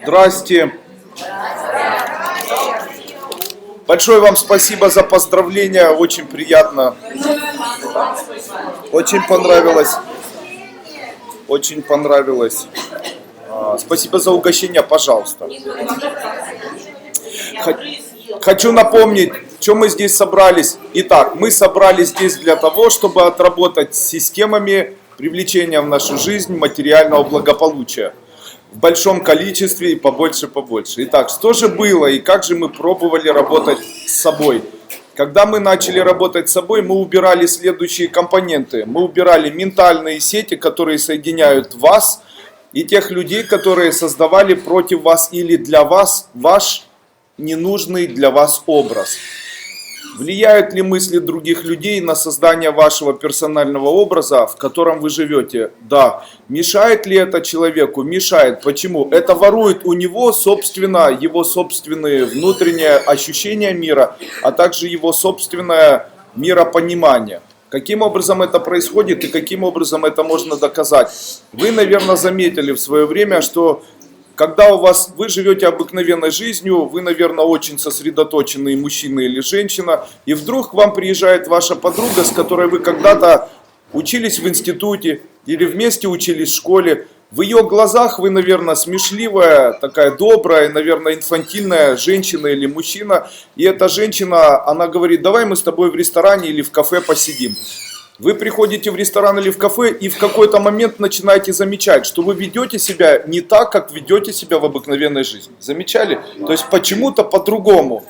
Здрасте. Большое вам спасибо за поздравления, очень приятно. Очень понравилось. Очень понравилось. Спасибо за угощение, пожалуйста. Хочу напомнить, что мы здесь собрались. Итак, мы собрались здесь для того, чтобы отработать с системами привлечения в нашу жизнь материального благополучия. В большом количестве и побольше. Итак, что же было и как же мы пробовали работать с собой? Когда мы начали работать с собой, мы убирали следующие компоненты. Мы убирали ментальные сети, которые соединяют вас и тех людей, которые создавали против вас или для вас ваш ненужный для вас образ. Влияют ли мысли других людей на создание вашего персонального образа, в котором вы живете? Да. Мешает ли это человеку? Мешает. Почему? Это ворует у него, собственно, его собственные внутренние ощущения мира, а также его собственное миропонимание. Каким образом это происходит и каким образом это можно доказать? Вы, наверное, заметили в свое время, что когда вы живете обыкновенной жизнью, вы, наверное, очень сосредоточенный мужчина или женщина, и вдруг к вам приезжает ваша подруга, с которой вы когда-то учились в институте или вместе учились в школе. В ее глазах вы, наверное, смешливая, такая добрая, наверное, инфантильная женщина или мужчина. И эта женщина, она говорит: давай мы с тобой в ресторане или в кафе посидим. Вы приходите в ресторан или в кафе и в какой-то момент начинаете замечать, что вы ведете себя не так, как ведете себя в обыкновенной жизни. Замечали? То есть почему-то по-другому.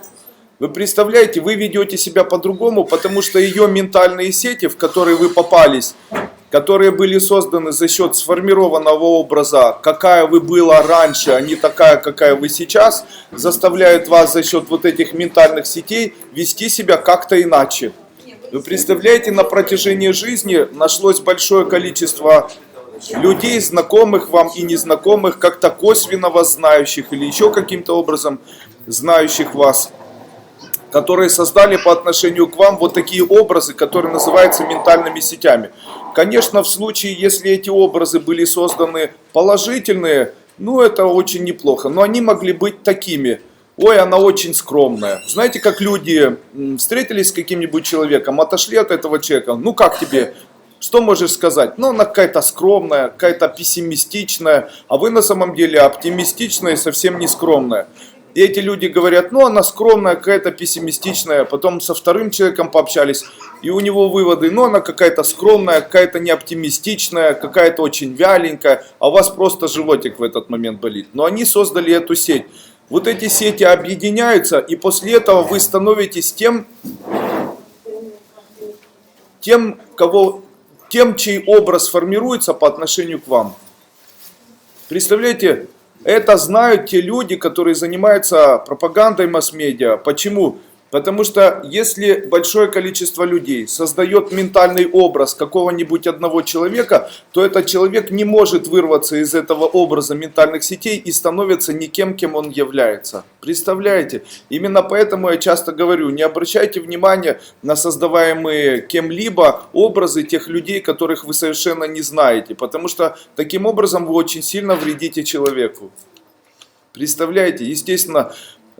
Вы представляете, вы ведете себя по-другому, потому что ее ментальные сети, в которые вы попались, которые были созданы за счет сформированного образа, какая вы была раньше, а не такая, какая вы сейчас, заставляют вас за счет вот этих ментальных сетей вести себя как-то иначе. Вы представляете, на протяжении жизни нашлось большое количество людей, знакомых вам и незнакомых, как-то косвенно вас знающих или еще каким-то образом знающих вас, которые создали по отношению к вам вот такие образы, которые называются ментальными сетями. Конечно, в случае, если эти образы были созданы положительные, ну это очень неплохо, но они могли быть такими. Ой, она очень скромная. Знаете, как люди встретились с каким-нибудь человеком, отошли от этого человека. Ну как тебе? Что можешь сказать? Ну она какая-то скромная, какая-то пессимистичная, а вы на самом деле оптимистичная и совсем не скромная. И эти люди говорят: ну она скромная, какая-то пессимистичная. Потом со вторым человеком пообщались, и у него выводы: ну она какая-то скромная, какая-то неоптимистичная, какая-то очень вяленькая, а у вас просто животик в этот момент болит. Но они создали эту сеть. Вот эти сети объединяются, и после этого вы становитесь тем, чей образ формируется по отношению к вам. Представляете, это знают те люди, которые занимаются пропагандой масс-медиа. Почему? Потому что если большое количество людей создает ментальный образ какого-нибудь одного человека, то этот человек не может вырваться из этого образа ментальных сетей и становится никем, кем он является. Представляете? Именно поэтому я часто говорю: не обращайте внимания на создаваемые кем-либо образы тех людей, которых вы совершенно не знаете, потому что таким образом вы очень сильно вредите человеку. Представляете? Естественно,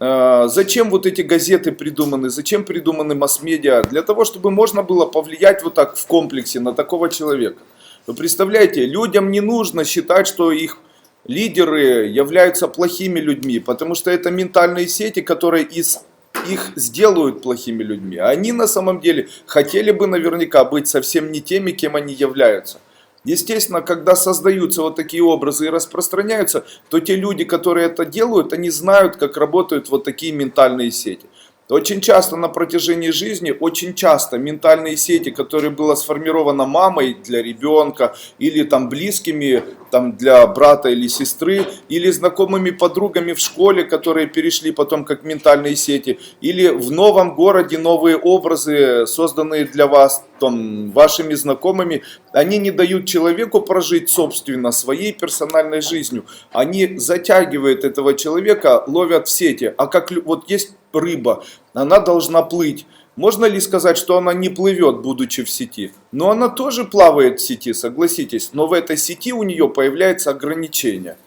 зачем вот эти газеты придуманы, зачем придуманы масс-медиа? Для того, чтобы можно было повлиять вот так в комплексе на такого человека. Вы представляете, людям не нужно считать, что их лидеры являются плохими людьми, потому что это ментальные сети, которые их сделают плохими людьми. Они на самом деле хотели бы наверняка быть совсем не теми, кем они являются. Естественно, когда создаются вот такие образы и распространяются, то те люди, которые это делают, они знают, как работают вот такие ментальные сети. Очень часто на протяжении жизни, очень часто ментальные сети, которые были сформированы мамой для ребенка, или там близкими, там для брата или сестры, или знакомыми подругами в школе, которые перешли потом как ментальные сети, или в новом городе новые образы, созданные для вас, там, вашими знакомыми, они не дают человеку прожить собственно своей персональной жизнью. Они затягивают этого человека, ловят в сети. А как вот есть рыба, она должна плыть. Можно ли сказать, что она не плывет, будучи в сети? Но она тоже плавает в сети, согласитесь. Но в этой сети у нее появляется ограничение.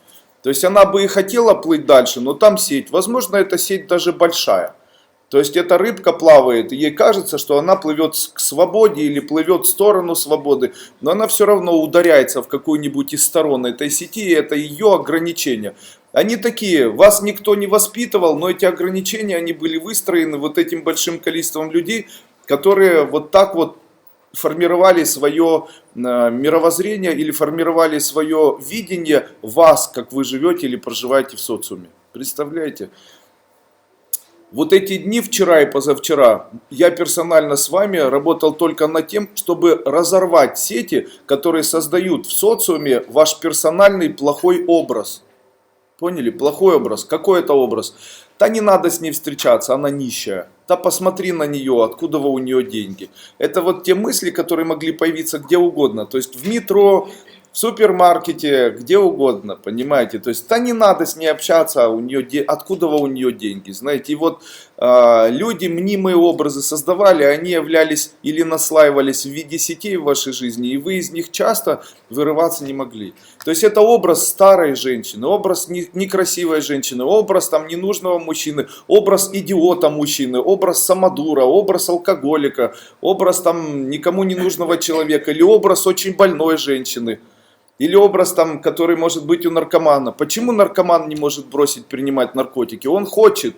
То есть она бы и хотела плыть дальше, но там сеть. Возможно, эта сеть даже большая. То есть эта рыбка плавает, и ей кажется, что она плывет к свободе или плывет в сторону свободы, но она все равно ударяется в какую-нибудь из сторон этой сети, и это ее ограничения. Они такие, вас никто не воспитывал, но эти ограничения, они были выстроены вот этим большим количеством людей, которые вот так вот формировали свое мировоззрение или формировали свое видение вас, как вы живете или проживаете в социуме. Представляете? Вот эти дни, вчера и позавчера, я персонально с вами работал только над тем, чтобы разорвать сети, которые создают в социуме ваш персональный плохой образ. Поняли? Плохой образ. Какой это образ? Да не надо с ней встречаться, она нищая. Да посмотри на нее, откуда у нее деньги. Это вот те мысли, которые могли появиться где угодно. То есть в метро, в супермаркете, где угодно, понимаете? То есть, да не надо с ней общаться, откуда у нее деньги, знаете? И вот люди мнимые образы создавали, они являлись или наслаивались в виде сетей в вашей жизни, и вы из них часто вырываться не могли. То есть, это образ старой женщины, образ некрасивой женщины, образ там ненужного мужчины, образ идиота мужчины, образ самодура, образ алкоголика, образ там никому не нужного человека, или образ очень больной женщины. Или образ там, который может быть у наркомана. Почему наркоман не может бросить принимать наркотики? Он хочет,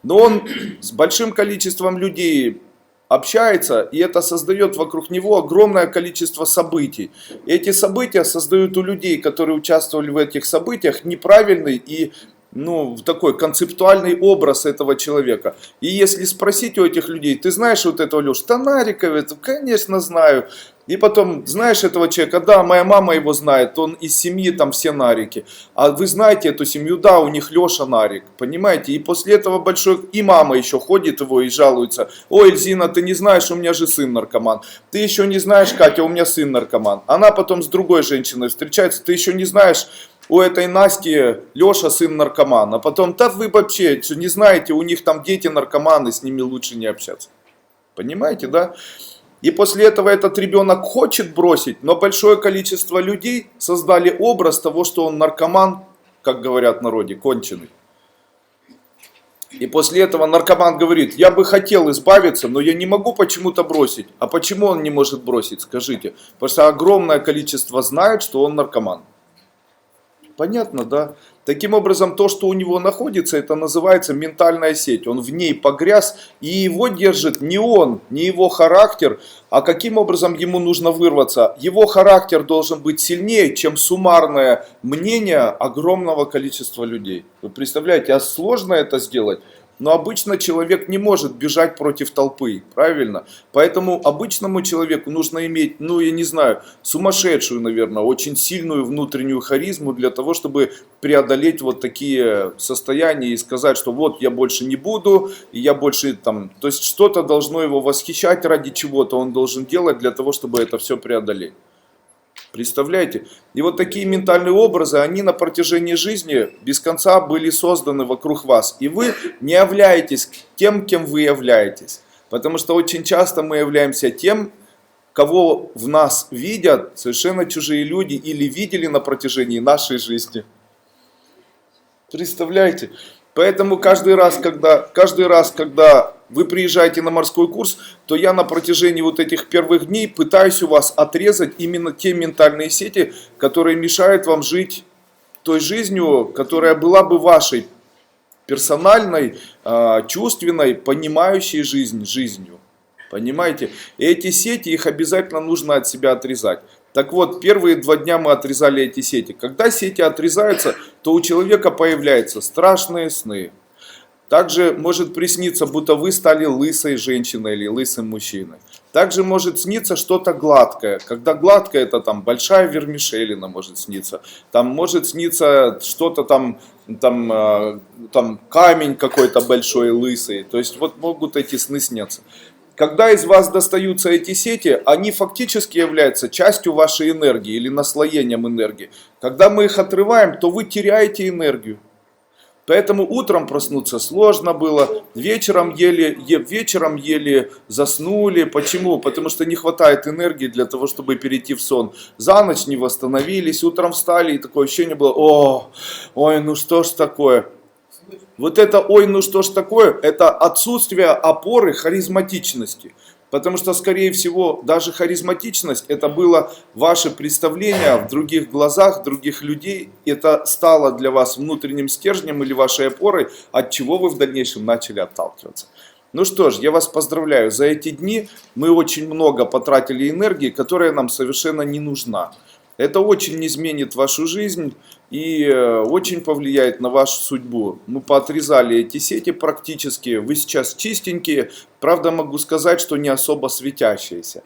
но он с большим количеством людей общается, и это создает вокруг него огромное количество событий. И эти события создают у людей, которые участвовали в этих событиях, неправильный и такой концептуальный образ этого человека. И если спросить у этих людей, ты знаешь вот этого Лешу? Да Нарикова, конечно знаю. И потом, знаешь этого человека? Да, моя мама его знает, он из семьи там все Нарики. А вы знаете эту семью? Да, у них Леша Нарик, понимаете? И после этого большой, и мама еще ходит его и жалуется. Ой, Эльзина, ты не знаешь, у меня же сын наркоман. Ты еще не знаешь, Катя, у меня сын наркоман. Она потом с другой женщиной встречается, ты еще не знаешь, у этой Насти Леша сын наркоман. А потом, да вы вообще не знаете, у них там дети наркоманы, с ними лучше не общаться. Понимаете, да? И после этого этот ребенок хочет бросить, но большое количество людей создали образ того, что он наркоман, как говорят в народе, конченый. И после этого наркоман говорит, я бы хотел избавиться, но я не могу почему-то бросить. А почему он не может бросить, скажите? Потому что огромное количество знает, что он наркоман. Понятно, да? Таким образом, то, что у него находится, это называется ментальная сеть. Он в ней погряз, и его держит не он, не его характер, а каким образом ему нужно вырваться. Его характер должен быть сильнее, чем суммарное мнение огромного количества людей. Вы представляете, а сложно это сделать? Но обычно человек не может бежать против толпы, правильно? Поэтому обычному человеку нужно иметь, я не знаю, сумасшедшую, наверное, очень сильную внутреннюю харизму для того, чтобы преодолеть вот такие состояния и сказать, что вот я больше не буду, и я больше там... То есть что-то должно его восхищать ради чего-то, он должен делать для того, чтобы это все преодолеть. Представляете? И вот такие ментальные образы, они на протяжении жизни без конца были созданы вокруг вас. И вы не являетесь тем, кем вы являетесь. Потому что очень часто мы являемся тем, кого в нас видят совершенно чужие люди или видели на протяжении нашей жизни. Представляете? Поэтому каждый раз, когда вы приезжаете на морской курс, то я на протяжении вот этих первых дней пытаюсь у вас отрезать именно те ментальные сети, которые мешают вам жить той жизнью, которая была бы вашей персональной, чувственной, понимающей жизнью. Понимаете? И эти сети, их обязательно нужно от себя отрезать. Так вот, первые 2 дня мы отрезали эти сети. Когда сети отрезаются, то у человека появляются страшные сны. Также может присниться, будто вы стали лысой женщиной или лысым мужчиной. Также может сниться что-то гладкое. Когда гладкое, это там большая вермишелина может сниться. Там может сниться что-то там камень какой-то большой, лысый. То есть вот могут эти сны сниться. Когда из вас достаются эти сети, они фактически являются частью вашей энергии или наслоением энергии. Когда мы их отрываем, то вы теряете энергию. Поэтому утром проснуться сложно было, вечером еле заснули. Почему? Потому что не хватает энергии для того, чтобы перейти в сон. За ночь не восстановились, утром встали, и такое ощущение было: ой, ну что ж такое. Вот это «ой, ну что ж такое» — это отсутствие опоры харизматичности. Потому что, скорее всего, даже харизматичность — это было ваше представление в других глазах, других людей. Это стало для вас внутренним стержнем или вашей опорой, от чего вы в дальнейшем начали отталкиваться. Ну что ж, я вас поздравляю. За эти дни мы очень много потратили энергии, которая нам совершенно не нужна. Это очень изменит вашу жизнь и очень повлияет на вашу судьбу. Мы поотрезали эти сети практически. Вы сейчас чистенькие. Правда, могу сказать, что не особо светящиеся.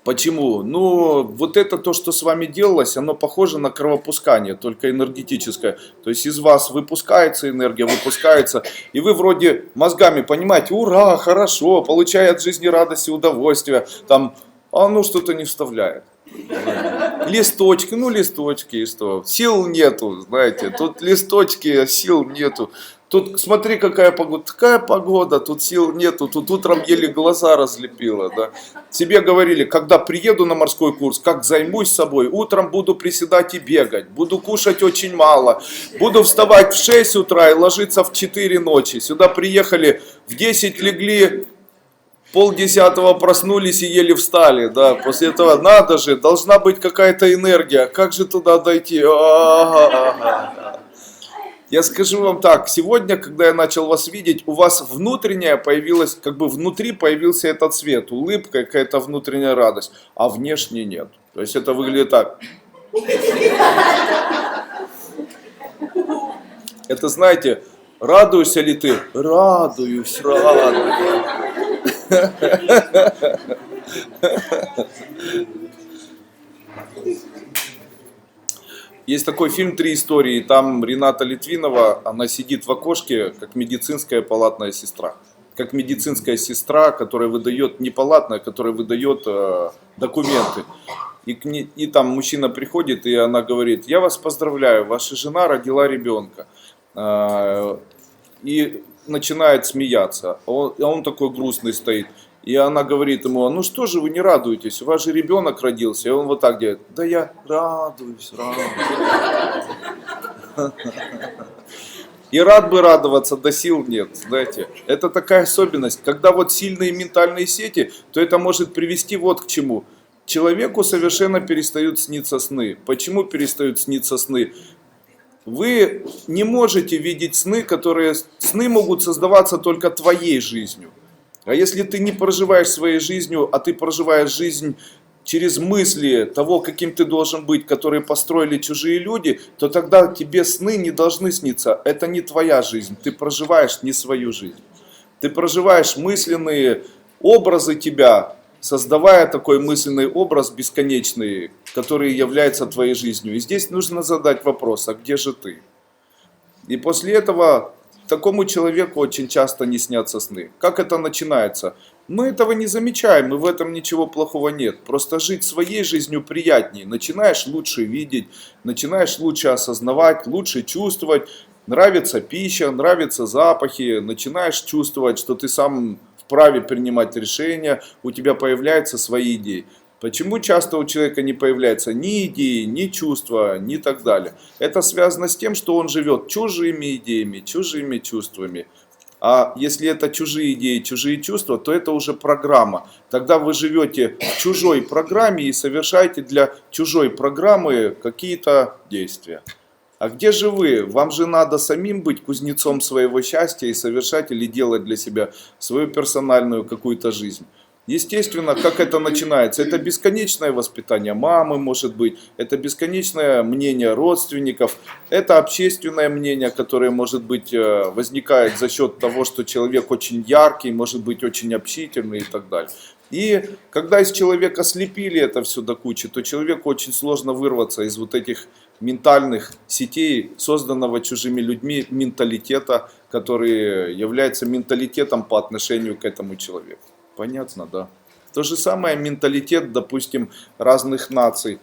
Почему? Ну, вот это то, что с вами делалось, оно похоже на кровопускание, только энергетическое. То есть из вас выпускается энергия, выпускается, и вы вроде мозгами понимаете: ура, хорошо, получая от жизни радость и удовольствие, там, а ну что-то не вставляет. Листочки, ну листочки и что? Сил нету, знаете, тут листочки, сил нету. Тут смотри, какая погода, тут сил нету, тут утром еле глаза разлепила, да. Тебе говорили: когда приеду на морской курс, как займусь собой, утром буду приседать и бегать, буду кушать очень мало, буду вставать в 6 утра и ложиться в 4 ночи. Сюда приехали, в 10 легли, 9:30 проснулись и еле встали, да. После этого надо же, должна быть какая-то энергия, как же туда дойти? Я скажу вам так, сегодня, когда я начал вас видеть, у вас внутренняя появилась, как бы внутри появился этот свет, улыбка, какая-то внутренняя радость, а внешне нет. То есть это выглядит так. Это, знаете, радуешься ли ты? Радуюсь, радуюсь. Есть такой фильм «Три истории», там Рената Литвинова, она сидит в окошке, как медицинская палатная сестра. Как медицинская сестра, которая выдает, не палатная, которая выдает документы. И там мужчина приходит, и она говорит: я вас поздравляю, ваша жена родила ребенка. И начинает смеяться. Он такой грустный стоит. И она говорит ему: ну что же вы не радуетесь, у вас же ребенок родился. И он вот так делает: да я радуюсь. И рад бы радоваться, да сил нет, знаете. Это такая особенность. Когда вот сильные ментальные сети, то это может привести вот к чему. Человеку совершенно перестают сниться сны. Почему перестают сниться сны? Вы не можете видеть сны, сны могут создаваться только твоей жизнью. А если ты не проживаешь своей жизнью, а ты проживаешь жизнь через мысли того, каким ты должен быть, которые построили чужие люди, то тогда тебе сны не должны сниться. Это не твоя жизнь, ты проживаешь не свою жизнь. Ты проживаешь мысленные образы тебя, создавая такой мысленный образ бесконечный, который является твоей жизнью. И здесь нужно задать вопрос: а где же ты? И после этого такому человеку очень часто не снятся сны. Как это начинается? Мы этого не замечаем, и в этом ничего плохого нет. Просто жить своей жизнью приятнее. Начинаешь лучше видеть, начинаешь лучше осознавать, лучше чувствовать. Нравится пища, нравятся запахи, начинаешь чувствовать, что ты сам вправе принимать решения, у тебя появляются свои идеи. Почему часто у человека не появляются ни идеи, ни чувства, ни так далее? Это связано с тем, что он живет чужими идеями, чужими чувствами. А если это чужие идеи, чужие чувства, то это уже программа. Тогда вы живете в чужой программе и совершаете для чужой программы какие-то действия. А где же вы? Вам же надо самим быть кузнецом своего счастья и совершать или делать для себя свою персональную какую-то жизнь. Естественно, как это начинается? Это бесконечное воспитание мамы, может быть, это бесконечное мнение родственников, это общественное мнение, которое, может быть, возникает за счет того, что человек очень яркий, может быть, очень общительный и так далее. И когда из человека слепили это все до кучи, то человеку очень сложно вырваться из вот этих ментальных сетей, созданного чужими людьми менталитета, который является менталитетом по отношению к этому человеку. Понятно, да? То же самое менталитет, допустим, разных наций.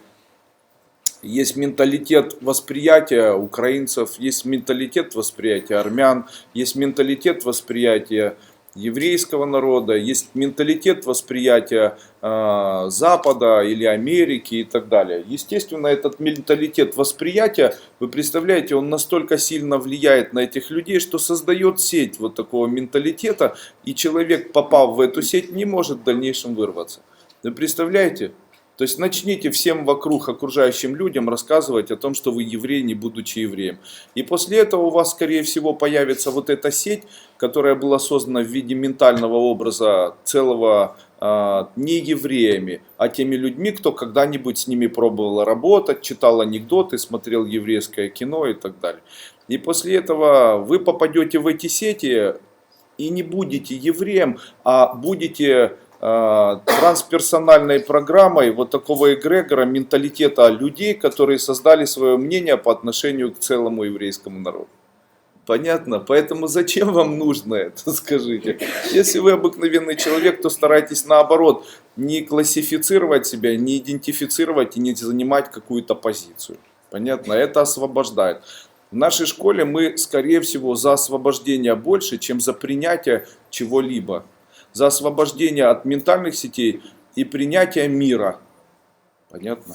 Есть менталитет восприятия украинцев, есть менталитет восприятия армян, есть менталитет восприятия еврейского народа, есть менталитет восприятия Запада или Америки и так далее. Естественно, этот менталитет восприятия, вы представляете, он настолько сильно влияет на этих людей, что создает сеть вот такого менталитета, и человек, попав в эту сеть, не может в дальнейшем вырваться. Вы представляете? То есть начните всем вокруг окружающим людям рассказывать о том, что вы еврей, не будучи евреем. И после этого у вас, скорее всего, появится вот эта сеть, которая была создана в виде ментального образа целого не евреями, а теми людьми, кто когда-нибудь с ними пробовал работать, читал анекдоты, смотрел еврейское кино и так далее. И после этого вы попадете в эти сети и не будете евреем, а будете трансперсональной программой вот такого эгрегора, менталитета людей, которые создали свое мнение по отношению к целому еврейскому народу. Понятно? Поэтому зачем вам нужно это, скажите? Если вы обыкновенный человек, то старайтесь наоборот не классифицировать себя, не идентифицировать и не занимать какую-то позицию. Понятно? Это освобождает. В нашей школе мы, скорее всего, за освобождение больше, чем за принятие чего-либо. За освобождение от ментальных сетей и принятие мира. Понятно?